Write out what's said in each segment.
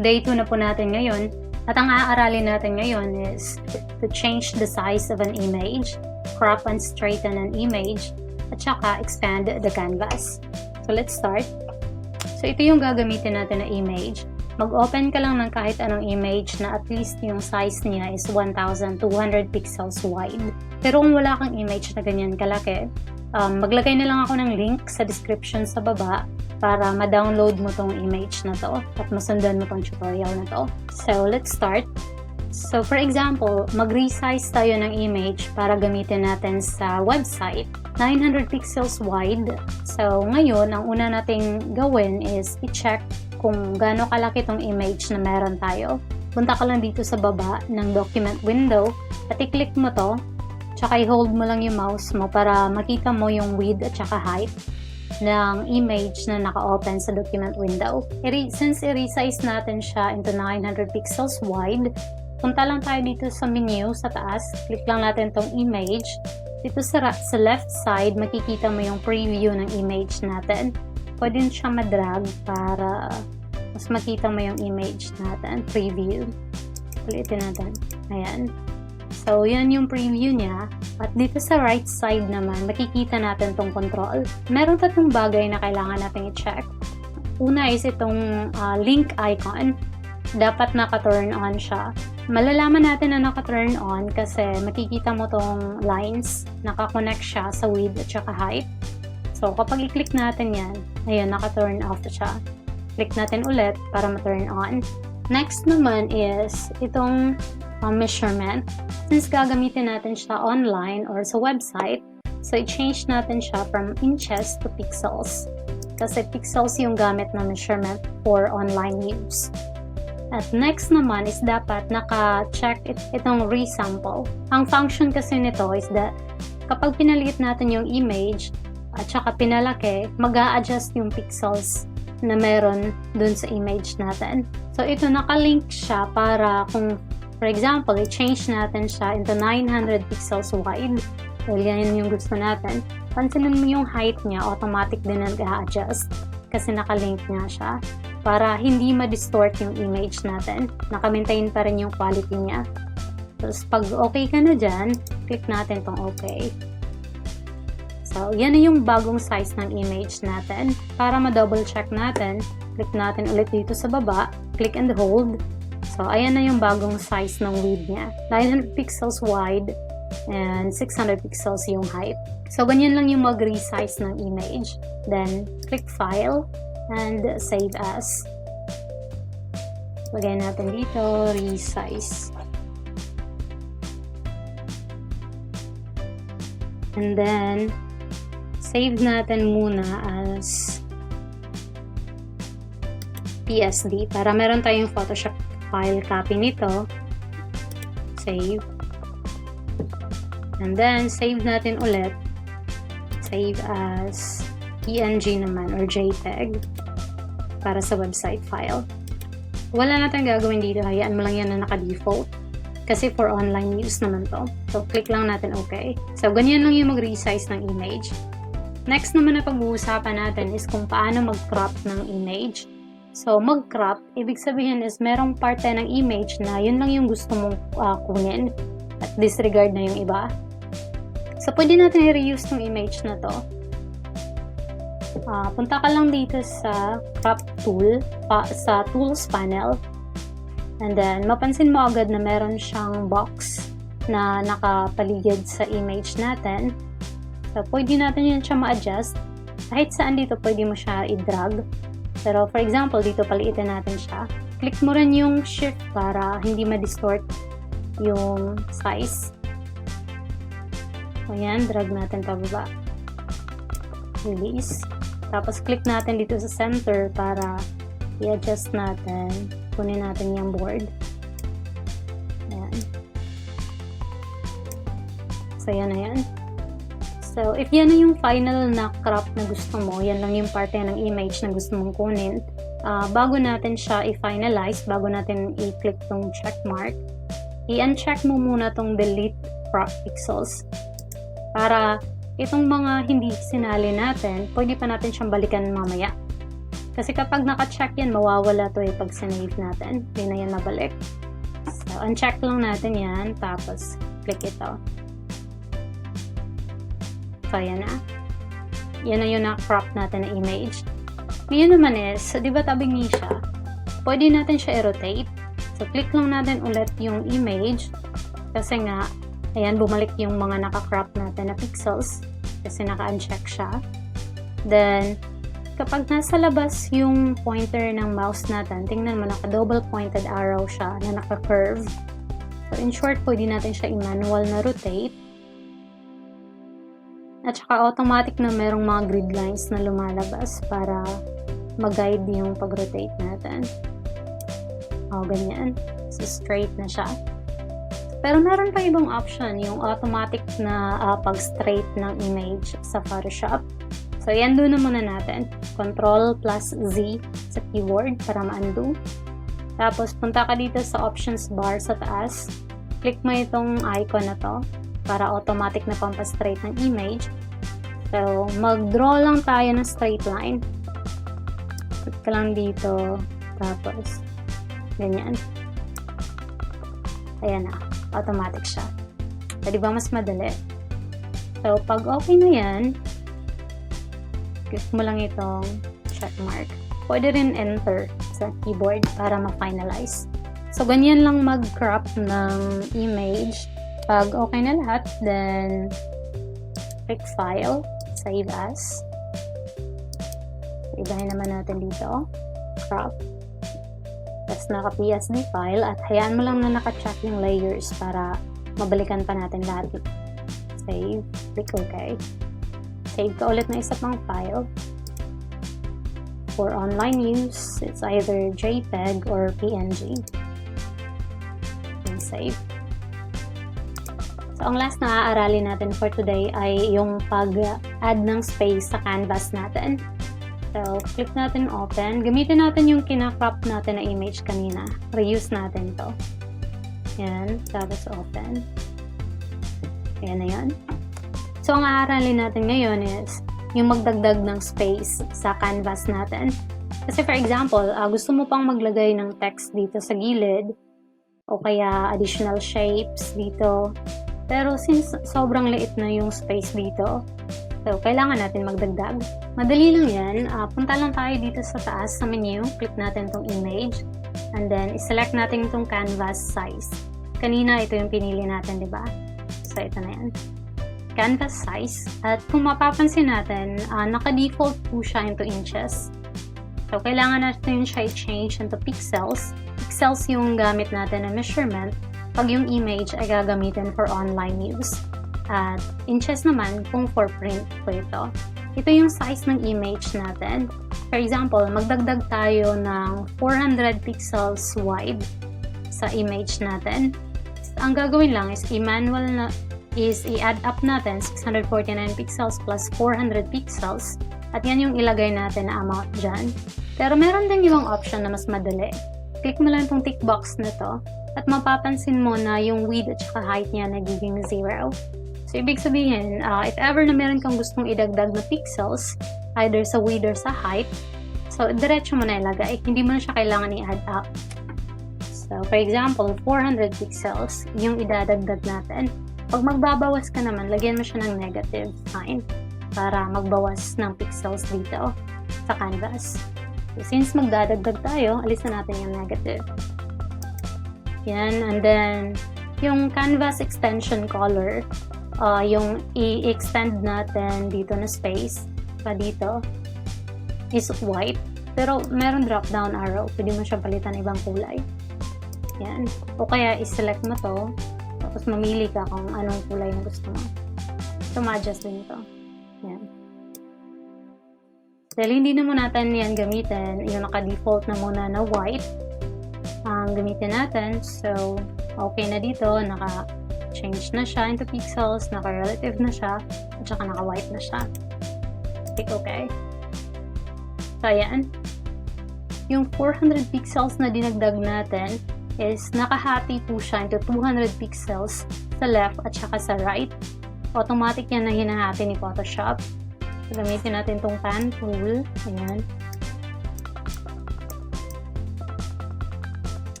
Day 2 na po natin ngayon. At ang aaralin natin ngayon is to change the size of an image, crop and straighten an image, at saka expand the canvas. So let's start. So ito yung gagamitin natin na image. Mag-open ka lang ng kahit anong image na at least yung size niya is 1,200 pixels wide. Pero kung wala kang image na ganyan kalaki, maglagay na lang ako ng link sa description sa baba para ma-download mo tong image na to at masundan mo tong tutorial na to. So let's start. So for example, mag-resize tayo ng image para gamitin natin sa website. 900 pixels wide. So ngayon, ang una nating gawin is i-check kung gaano kalaki tong image na meron tayo. Punta ka lang dito sa baba ng document window at i-click mo to. Tsaka i-hold mo lang yung mouse mo para makita mo yung width at saka height ng image na naka-open sa document window. Since i-resize natin siya into 900 pixels wide, punta lang tayo dito sa menu sa taas. Click lang natin tong image. Dito sa left side, makikita mo yung preview ng image natin. Pwede siya madrag para mas makita mo yung image natin. Preview. Ulitin natin. Ayan. So, yan yung preview niya. At dito sa right side naman, makikita natin tong control. Meron tatlong bagay na kailangan natin i-check. Una is itong link icon. Dapat naka-turn on siya. Malalaman natin na naka-turn on kasi makikita mo tong lines. Naka-connect siya sa width at saka height. So, kapag i-click natin yan, ayun, naka-turn off siya. Click natin ulit para ma-turn on. Next naman is itong measurement. Since gagamitin natin siya online or sa website, so i-change natin siya from inches to pixels. Kasi pixels yung gamit na measurement for online use. At next naman is dapat naka-check itong resample. Ang function kasi nito is that kapag pinaliit natin yung image at saka pinalaki, mag-a-adjust yung pixels na meron dun sa image natin. So ito naka-link siya para kung for example, i-change natin siya into 900 pixels wide. Well, yan yung gusto natin. Pansinin mo yung height niya, automatic din nag-a-adjust kasi naka-link nga siya para hindi ma-distort yung image natin. Naka-maintain pa rin yung quality niya. Tapos pag okay ka na dyan, click natin tong okay. So, yan na yung bagong size ng image natin. Para ma-double check natin, click natin ulit dito sa baba, click and hold. So, ayan na yung bagong size ng width niya. 900 pixels wide and 600 pixels yung height. So, ganyan lang yung mag-resize ng image. Then, click File and Save As. Lagay natin dito, Resize. And then, save natin muna as PSD para meron tayong Photoshop file copy nito. Save. And then, save natin ulit. Save as PNG naman or JPEG para sa website file. Wala natin gagawin dito. Hayaan mo lang yan na naka-default. Kasi for online use naman to. So, click lang natin OK. So, ganyan lang yung mag-resize ng image. Next naman na pag-uusapan natin is kung paano mag-crop ng image. So, mag-crop, ibig sabihin is merong parte ng image na yun lang yung gusto mong kunin at disregard na yung iba. So, pwede natin i-reuse ng image na to. Punta ka lang dito sa crop tool, sa tools panel. And then, mapansin mo agad na meron siyang box na nakapaligid sa image natin. So, pwede natin yan siya ma-adjust. Kahit saan dito, pwede mo siya i-drag. Pero, for example, dito paliitin natin siya. Click mo rin yung shift para hindi ma-distort yung size. So, yan. Drag natin pababa. Release. Tapos, click natin dito sa center para i-adjust natin. Kunin natin yung board. Ayan. So, yan na yan. So, if yan na yung final na crop na gusto mo, yan lang yung parte ng image na gusto mong kunin, bago natin siya i-finalize, bago natin i-click tong check mark, i-uncheck mo muna tong delete crop pixels. Para itong mga hindi sinali natin, pwede pa natin siyang balikan mamaya. Kasi kapag naka-check yan, mawawala to pag sinave natin. Hindi na yan mabalik. So, uncheck lang natin yan. Tapos, click ito. So, yan na. Yan na yung na-crop natin na image. Ngayon naman is, di ba tabingi siya? Pwede natin siya i-rotate. So, click lang natin ulit yung image. Kasi nga, ayan, bumalik yung mga naka-crop natin na pixels. Kasi naka-uncheck siya. Then, kapag nasa labas yung pointer ng mouse natin, tingnan mo, naka-double pointed arrow siya na naka-curve. So, in short, pwede natin siya i-manual na rotate. At saka automatic na merong mga grid lines na lumalabas para mag-guide yung pag-rotate natin. O, ganyan. So, straight na siya. Pero meron pa ibang option, yung automatic na pag-straight ng image sa Photoshop. So, yan doon na muna natin. Control plus Z sa keyboard para ma-undo. Tapos, punta ka dito sa options bar sa taas. Click mo itong icon na to para automatic na pampa-straight ng image. So, mag-draw lang tayo ng straight line. Click ka lang dito. Tapos, ganyan. Ayan na. Automatic siya. So, di ba mas madali? So, pag okay na yan, click mo lang itong check mark. Pwede rin enter sa keyboard para ma-finalize. So, ganyan lang mag-crop ng image. Pag okay na lahat, then click File, Save As. Ibahin naman natin dito. Crop. Tapos naka-PSD file at hayaan mo lang na naka-check yung layers para mabalikan pa natin lahat. Save. Click OK. Save ka ulit na isa pang file. For online use, it's either JPEG or PNG. And save. So, ang last na aaralin natin for today ay yung pag-add ng space sa canvas natin. So, click natin open. Gamitin natin yung kina-crop natin na image kanina. Reuse natin to. Yan. Tapos open. Ayan na yan. So, ang aaralin natin ngayon is yung magdagdag ng space sa canvas natin. Kasi for example, gusto mo pang maglagay ng text dito sa gilid o kaya additional shapes dito. Pero since sobrang liit na yung space dito, so kailangan natin magdagdag. Madali lang yan. Punta lang tayo dito sa taas sa menu. Click natin tong image. And then, select natin itong canvas size. Kanina, ito yung pinili natin, di ba? So, ito na yan. Canvas size. At kung mapapansin natin, naka-default po siya into inches. So, kailangan natin siya i-change into pixels. Pixels yung gamit natin na measurement pag yung image ay gagamitin for online use. At inches naman kung for print po ito. Ito yung size ng image natin. For example, magdagdag tayo ng 400 pixels wide sa image natin. Ang gagawin lang is i-add up natin 649 pixels plus 400 pixels at yan yung ilagay natin na amount dyan. Pero meron din yung option na mas madali. Click mo lang itong tick box na to at mapapansin mo na yung width at saka height niya nagiging 0. So, ibig sabihin, if ever na meron kang gustong idagdag na pixels, either sa width or sa height, so, diretso mo na ilagay. Hindi mo na siya kailangan i-add up. So, for example, 400 pixels, yung idadagdag natin. Pag magbabawas ka naman, lagyan mo siya ng negative sign para magbawas ng pixels dito sa canvas. So, since magdadagdag tayo, alisan natin yung negative. Yan, and then, yung canvas extension color, yung i-extend natin dito na space pa dito is white, pero meron drop down arrow, pwede mo siyang palitan ibang kulay. Yan, o kaya i-select mo to tapos mamili ka kung anong kulay na gusto mo. So, ma-adjust din ito. Yan. Dahil hindi naman natin yan gamitin, yung naka-default na muna na white ang gamitin natin. So, okay na dito, naka-change na siya into pixels, naka-relative na siya, at saka naka-white na siya. Click OK. So, ayan. Yung 400 pixels na dinagdag natin is nakahati po siya into 200 pixels sa left at saka sa right. Automatic yan na hinahati ni Photoshop. So, gamitin natin itong pan tool. Ayan.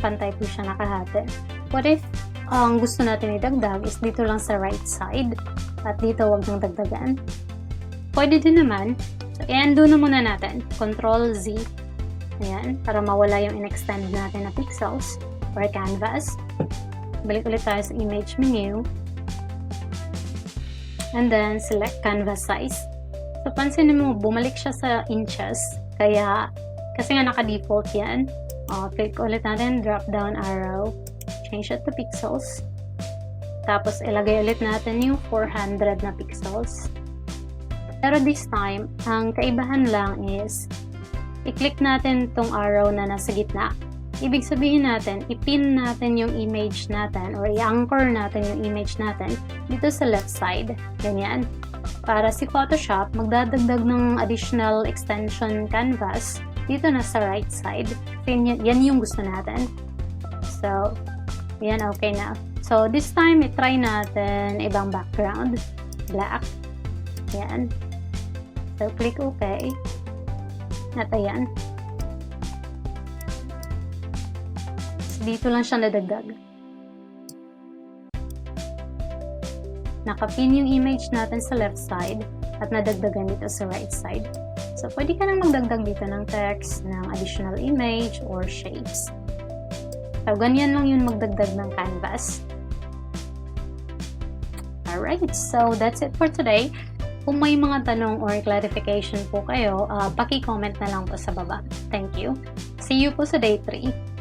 pantay po siya nakahati. What if ang gusto natin idagdag is dito lang sa right side at dito wag nang dagdagan? Pwede din naman. So, i-undo na muna natin. Control Z. Ayan, para mawala yung in-extend natin na pixels for canvas. Balik ulit tayo sa image menu. And then, select canvas size. So, pansinin mo, bumalik siya sa inches. Kasi nga naka-default yan. Click ulit natin, drop down arrow. Change it to pixels. Tapos, ilagay ulit natin yung 400 na pixels. Pero this time, ang kaibahan lang is, i-click natin tong arrow na nasa gitna. Ibig sabihin natin, ipin natin yung image natin or i-anchor natin yung image natin dito sa left side. Ganyan. Para si Photoshop, magdadagdag ng additional extension canvas dito na sa right side. Kasi yan yung gusto natin. So, yan, okay na. So, this time, i-try natin ibang background. Black. Yan. So, click OK. At ayan. So, dito lang siya nadagdag. Nakapin yung image natin sa left side at nadagdagan dito sa right side. So, pwede ka nang magdagdag dito ng text, ng additional image, or shapes. So, ganyan lang yung magdagdag ng canvas. Alright, so that's it for today. Kung may mga tanong or clarification po kayo, paki-comment na lang po sa baba. Thank you. See you po sa day 3.